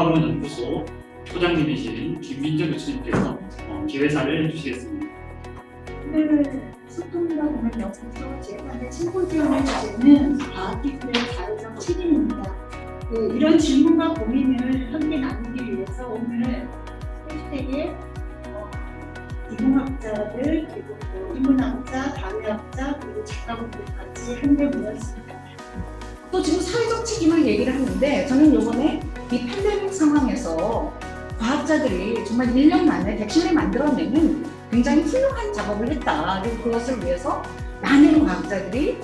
지구과학연구소 소장님이신 김민정 교수님께서 기회사를 해주시겠습니다. 오늘 소통과 공연 연구소 제3회 심포지엄의 주제는 과학기술의 자율적 책임입니다. 이런 질문과 고민을 함께 나누기 위해서 오늘 해시태그에 인문학자들 그리고 또 인문학자, 사회학자 그리고 작가분들까지 함께 모였습니다. 또 지금 사회적 책임을 얘기를 하는데 저는 이번에 이 팬데믹 상황에서 과학자들이 정말 1년 만에 백신을 만들어내는 굉장히 훌륭한 작업을 했다. 그리고 그것을 위해서 많은 과학자들이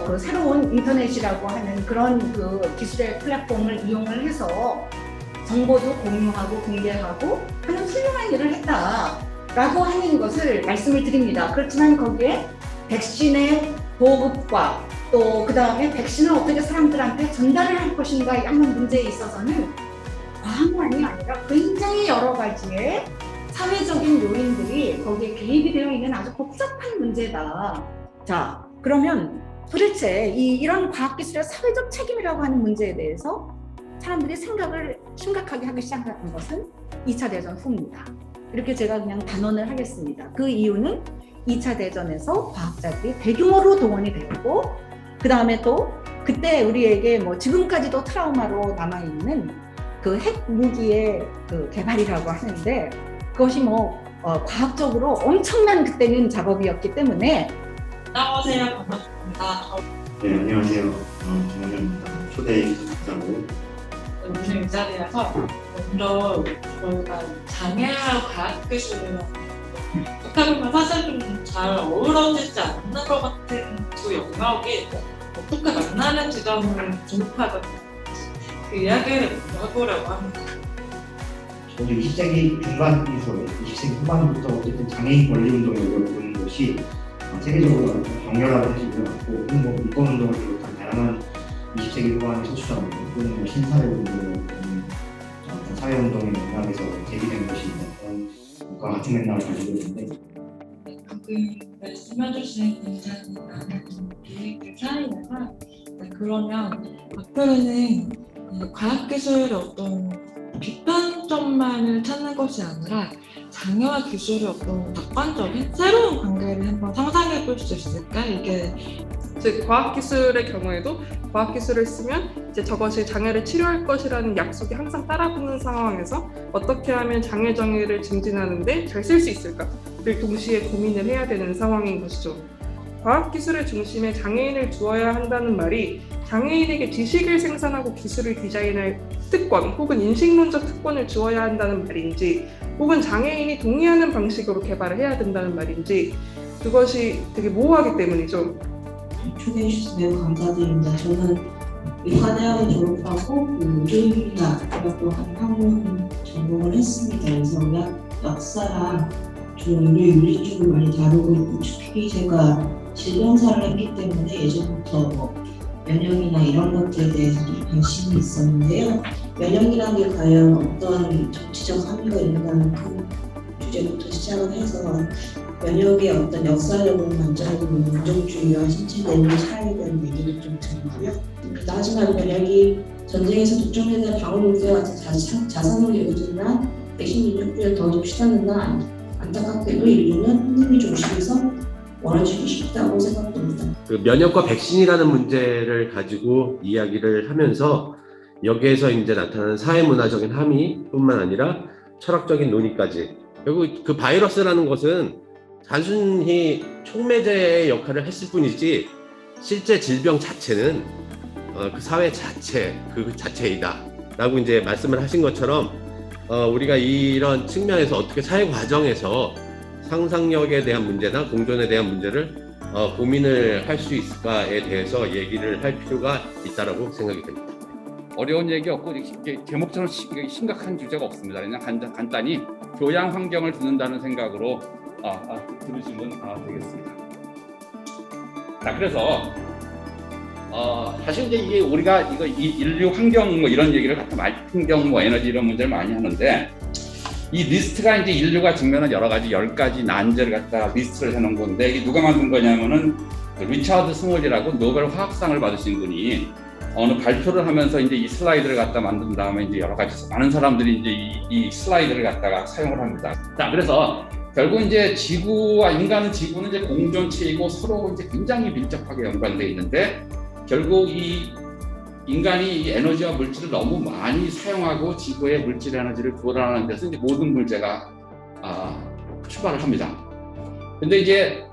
그 새로운 인터넷이라고 하는 그런 그 기술의 플랫폼을 이용을 해서 정보도 공유하고 공개하고 하는 훌륭한 일을 했다라고 하는 것을 말씀을 드립니다. 그렇지만 거기에 백신의 보급과 또 그 다음에 백신을 어떻게 사람들한테 전달을 할 것인가 하는 문제에 있어서는 과학만이 아니라 굉장히 여러 가지의 사회적인 요인들이 거기에 개입이 되어 있는 아주 복잡한 문제다. 자, 그러면 도대체 이런 과학기술의 사회적 책임이라고 하는 문제에 대해서 사람들이 생각을 심각하게 하기 시작한 것은 2차 대전 후입니다. 이렇게 제가 그냥 단언을 하겠습니다. 그 이유는 2차 대전에서 과학자들이 대규모로 동원이 되었고 그 다음에 또 그때 우리에게 지금까지도 트라우마로 남아있는 그 핵 무기의 그 개발이라고 하는데 그것이 과학적으로 엄청난 그때는 작업이었기 때문에. 안녕하세요. 반갑습니다. 네, 안녕하세요. 김원현입니다. 초대해 주셔서 감사하고. 오늘 이 자리에서 먼저 저희가 장애와 과학기술이라는 어떻게 보면 사실 좀 잘 어우러지지 않는 것 같은 두 영역이 어떻게 만나는 지점을 주목하던 그 이야기를 먼저 해보려고 합니다. 저는 20세기 중반부터 20세기 후반부터 어쨌든 장애인 권리 운동을 이루어지는 것이 세계적으로 격렬하게 진행되었고 인권 운동을 비롯한 다양한 20세기 후반의 소수자운동 또는 신사회 운동을 사회 운동의 맥락에서 제기된 것이 그와 같은 맥락을 가지고 있는데 방금 말씀해주신 굉장히 얘기들 사이에서 그러면 앞으로는 과학기술의 어떤 비판점만을 찾는 것이 아니라 장애와 기술의 어떤 객관적인 새로운 관계를 한번 상상해 볼 수 있을까? 이게 즉 과학기술의 경우에도 과학기술을 쓰면 이제 저것이 장애를 치료할 것이라는 약속이 항상 따라붙는 상황에서 어떻게 하면 장애 정의를 증진하는데 잘 쓸 수 있을까를 동시에 고민을 해야 되는 상황인 것이죠. 과학기술의 중심에 장애인을 두어야 한다는 말이 장애인에게 지식을 생산하고 기술을 디자인할 특권 혹은 인식론적 특권을 주어야 한다는 말인지 혹은 장애인이 동의하는 방식으로 개발을 해야 된다는 말인지 그것이 되게 모호하기 때문이죠. 초대해 주셔서 매우 감사드립니다. 저는 의과대학을 졸업하고 조임이나 대학교 한국 전공을 했습니다. 그래서 역사랑 주로 의료 쪽을 많이 다루고 있고 특히 제가 질병사를 했기 때문에 예전부터 면역이나 이런 것들에 대해서 관심이 있었는데요. 면역이라는 게 과연 어떤 정치적 함의가 있는가는 그 주제부터 시작을 해서 면역의 어떤 역사적으로 관점으로 민족주의와 신체 내부의 차이에 대한 얘기를 좀 드리고요. 하지만 면역이 전쟁에서 독점되는 방어물질과 같은 자산을 이루어지나 백신 민족주의를 더 좁히다는가 안타깝게도 인류는 흥미 중심에서 원활해지고 싶다고 생각됩니다. 그 면역과 백신이라는 문제를 가지고 이야기를 하면서 여기에서 이제 나타나는 사회문화적인 함의뿐만 아니라 철학적인 논의까지 결국 그 바이러스라는 것은 단순히 촉매제의 역할을 했을 뿐이지 실제 질병 자체는 그 사회 자체 그 자체이다 라고 이제 말씀을 하신 것처럼 우리가 이런 측면에서 어떻게 사회 과정에서 상상력에 대한 문제나 공존에 대한 문제를 고민을 할 수 있을까에 대해서 얘기를 할 필요가 있다라고 생각이 됩니다. 어려운 얘기 없고 제목처럼 심각한 주제가 없습니다. 그냥 간단히 교양 환경을 두는다는 생각으로 들으시면 되겠습니다. 자, 그래서 사실 이제 이게 우리가 인류 환경 이런 얘기를 갖다 환경 에너지 이런 문제를 많이 하는데 이 리스트가 이제 인류가 직면한 여러 가지 10가지 난제를 갖다 리스트를 해놓은 건데 이게 누가 만든 거냐면은 리차드 스몰이라고 노벨 화학상을 받으신 분이 어느 발표를 하면서 이제 이 슬라이드를 갖다 만든 다음에 이제 여러 가지 많은 사람들이 이제 이 슬라이드를 갖다가 사용을 합니다. 자, 그래서 결국 이제 지구와 지구는 이제 공존체이고 서로 이제 굉장히 밀접하게 연관되어 있는데 결국 이 인간이 이 에너지와 물질을 너무 많이 사용하고 지구의 물질 에너지를 교란하는 데서 이제 모든 문제가 출발을 합니다. 근데 이제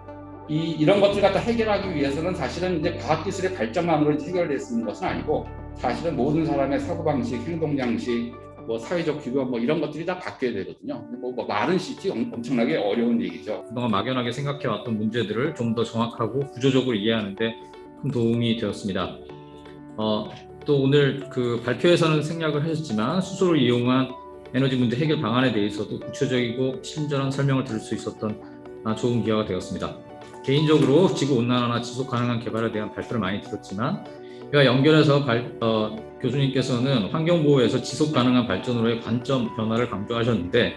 이런 것들 갖다 해결하기 위해서는 사실은 이제 과학기술의 발전만으로 해결될 수 있는 것은 아니고 사실은 모든 사람의 사고방식, 행동장식, 뭐 사회적 규범 뭐 이런 것들이 다 바뀌어야 되거든요. 뭐 말은 쉽지 엄청나게 어려운 얘기죠. 그동안 막연하게 생각해왔던 문제들을 좀 더 정확하고 구조적으로 이해하는 데 큰 도움이 되었습니다. 또 오늘 그 발표에서는 생략을 하셨지만 수소를 이용한 에너지 문제 해결 방안에 대해서도 구체적이고 친절한 설명을 들을 수 있었던 좋은 기회가 되었습니다. 개인적으로 지구온난화나 지속가능한 개발에 대한 발표를 많이 들었지만 이와 연결해서 교수님께서는 환경보호에서 지속가능한 발전으로의 관점 변화를 강조하셨는데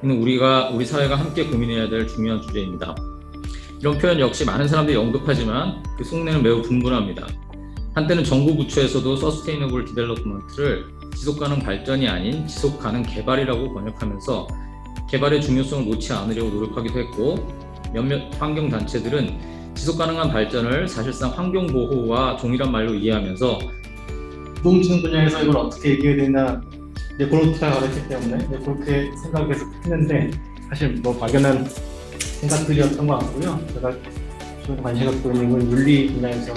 이는 우리 사회가 함께 고민해야 될 중요한 주제입니다. 이런 표현 역시 많은 사람들이 언급하지만 그 속내는 매우 분분합니다. 한때는 정부 부처에서도 서스테이너블 디벨롭먼트를 지속가능 발전이 아닌 지속가능 개발이라고 번역하면서 개발의 중요성을 놓지 않으려고 노력하기도 했고 몇몇 환경단체들은 지속가능한 발전을 사실상 환경보호와 동일한 말로 이해하면서 인공지능 분야에서 이걸 어떻게 얘기해야 되나 이제 그렇다고 가르쳤기 때문에 그렇게 생각해서 했는데 사실 뭐 막연한 생각들이었던 것 같고요. 제가 좀 관심 갖고 있는 건 윤리 분야에서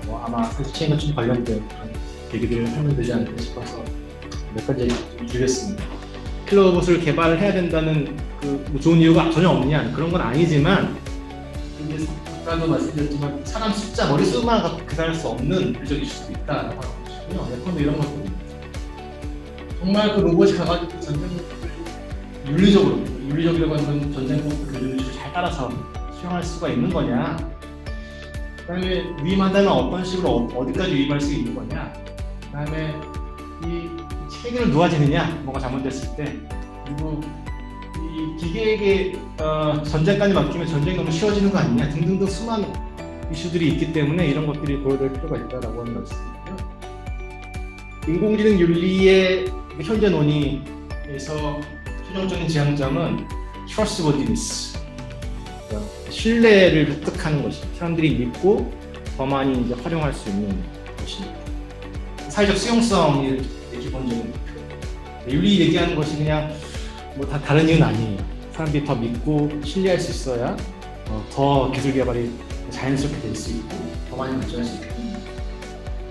뭐 아마 설치와 좀 관련된 그런 얘기들을 하면 되지 않을까 싶어서 몇 가지 좀 주겠습니다. 킬러봇을 개발을 해야 된다는 뭐 좋은 이유가 전혀 없냐 그런 건 아니지만 이제 아까도 말씀드렸지만 사람 숫자 머릿수만 계산할 수 없는 물적일 수도 있다라고 하고 싶고요. 예컨대 이런 것도 정말 그 로봇이 가가지고 전쟁을 윤리적이라고 하는 전쟁법 교준을 잘 따라서 수행할 수가 있는 거냐, 그다음에 위임한다면 어떤 식으로 어디까지 위임할 수 있는 거냐, 그다음에 이 책임을 누가 지느냐, 뭐가 잘못됐을 때, 그리고 이 기계에게 전쟁까지 맡기면 전쟁이 너무 쉬워지는 거 아니냐 등등등 수많은 이슈들이 있기 때문에 이런 것들이 보여줄 필요가 있다라고 하는 말씀이고요. 인공지능 윤리의 현재 논의에서 최종적인 지향점은 trustworthiness, 신뢰를 획득하는 것이 사람들이 믿고 더 많이 이제 활용할 수 있는 것입니다. 사회적 수용성이 기본적인 목표. 윤리 얘기하는 것이 그냥 뭐 다 다른 이유는 아니에요. 사람들이 더 믿고 신뢰할 수 있어야 더 기술 개발이 자연스럽게 될 수 있고 더 많이 발전할 수 있거든요.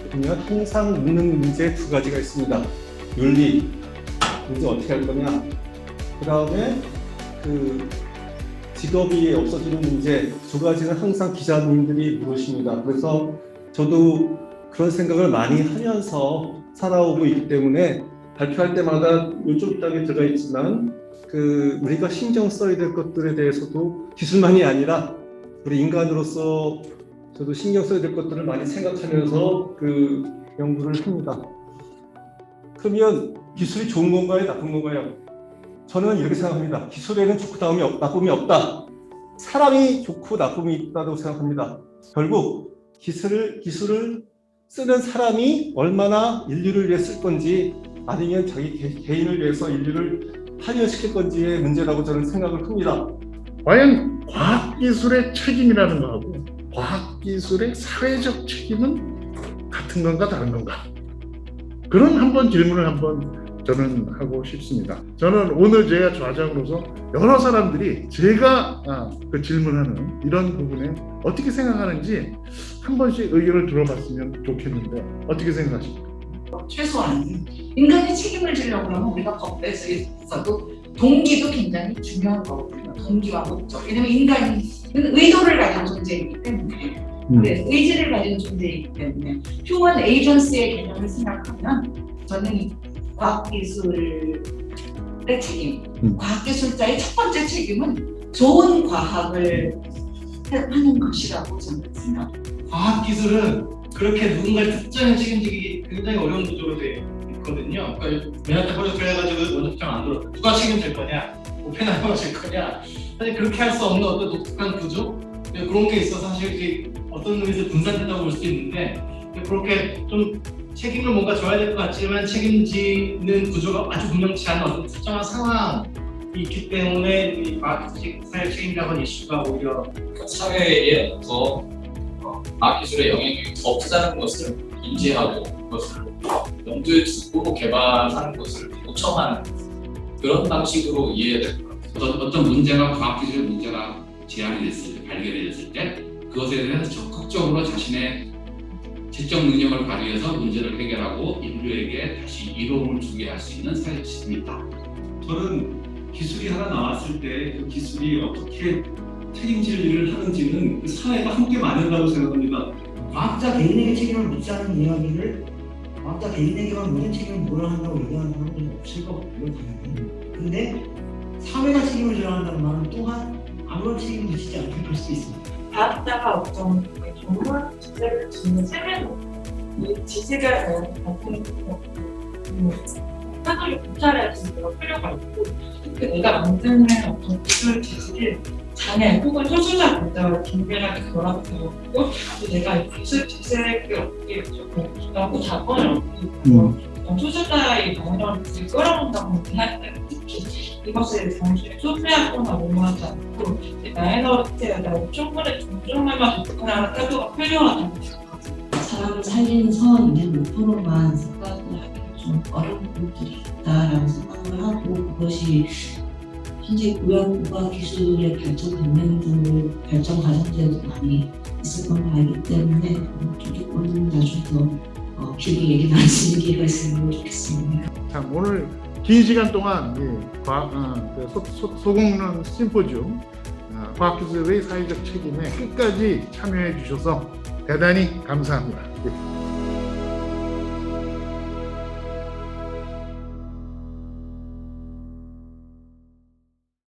그러면 항상 묻는 문제 두 가지가 있습니다. 윤리, 문제 어떻게 할 거냐. 그 다음에 그 직업이 없어지는 문제, 두 가지는 항상 기자님들이 물으십니다. 그래서 저도 그런 생각을 많이 하면서 살아오고 있기 때문에 발표할 때마다 요쪽딱에 들어가 있지만 우리가 신경 써야 될 것들에 대해서도 기술만이 아니라 우리 인간으로서 저도 신경 써야 될 것들을 많이 생각하면서 연구를 합니다. 그러면 기술이 좋은 건가요? 나쁜 건가요? 저는 이렇게 생각합니다. 기술에는 좋고 나쁨이 없다. 사람이 좋고 나쁨이 있다고 생각합니다. 결국 기술을 쓰는 사람이 얼마나 인류를 위해 쓸 건지 아니면 자기 개인을 위해서 인류를 파멸시킬 건지의 문제라고 저는 생각을 합니다. 과연 과학기술의 책임이라는 거하고 과학기술의 사회적 책임은 같은 건가 다른 건가? 그런 질문을 저는 하고 싶습니다. 저는 오늘 제가 좌장으로서 여러 사람들이 제가 그 질문하는 이런 부분에 어떻게 생각하는지 한 번씩 의견을 들어봤으면 좋겠는데 어떻게 생각하십니까? 최소한 인간의 책임을 지려고 하면 우리가 법에서 있어도 동기도 굉장히 중요한 거거든요. 동기와 목적. 왜냐면 인간은 의도를 가진 존재이기 때문에, 그래서 의지를 가진 존재이기 때문에 휴먼 에이전시의 개념을 생각하면 저는 과학기술의 책임, 과학기술자의 첫 번째 책임은 좋은 과학을 하는 것이라고 저는 생각합니다. 과학기술은 그렇게 누군가를 특정에 책임지기 굉장히 어려운 구조로 되어 있거든요. 그러니까 맨하탄 프로젝트를 해가지고 원자폭탄 만들었다. 누가 책임질 거냐? 오펜하이머가 질 거냐? 사실 그렇게 할 수 없는 어떤 독특한 구조? 그런 게 있어서 사실 이게 어떤 의미에서 분산된다고 볼 수 있는데 그렇게 좀 책임을 뭔가 져야 될 것 같지만 책임지는 구조가 아주 분명치 않은 어떤 특정한 상황이 있기 때문에 이 과학기술 사회 책임이라는 이슈가 오히려 사회에 더 과학기술의 영향이 더 크다는 것을 인지하고 그것을 염두에 두고 개발하는 것을 요청하는 그런 방식으로 이해해야 될 것 같아요. 어떤 문제가 과학기술의 문제가 제안이 됐을 때, 발견이 됐을 때 그것에 대해서 적극적으로 자신의 지적 능력을 발휘해서 문제를 해결하고 인류에게 다시 이로움을 주게 할 수 있는 사회적 시스템이다. 저는 기술이 하나 나왔을 때 그 기술이 어떻게 책임질 일을 하는지는 그 사회가 함께 만든다고 생각합니다. 과학자 개인에게 책임을 묻지 않은 이야기를 과학자 개인에게만 모든 책임을 물어야 한다고 얘기하는 사람들은 없을 것 같고요, 당연히. 근데 사회가 책임을 져야 한다는 말은 또한 아무런 책임을 지지 않게 될 수 있습니다. 과학자가 어떤 전문 지식을 짓는 셈에도 이 지식에 대한 발전이 사람이 고찰해야 되는 필요가 있고 그 내가 만드는 어떤 기술 지식이 장애 혹은 소수자 문제와 긴밀하게 결합되어 있고 또 내가 이 기술 지식을 얻기 위해서 자본을 얻기 위해서 소수자의 영향을 끌어온다고 할 때 특히 이것을 단순히 소비하거나 무모하지 않고 마이너리티에 대한 충분히 존중하며 접근하는 태도가 필요하다고 생각합니다. 사람을 살리는 선을 목표로만 생각을 하기는 좀 어려운 부분들이 있다라고 생각을 하고 그것이 현재 고학 기술의 발전 과정들도 많이 있을 건 알기 때문에 조금 나중에 더 길게 얘기 나누는 기회가 있으면 좋겠습니다. 참 오늘 긴 시간 동안 소공론 심포지움 과학기술의 사회적 책임에 끝까지 참여해 주셔서 대단히 감사합니다.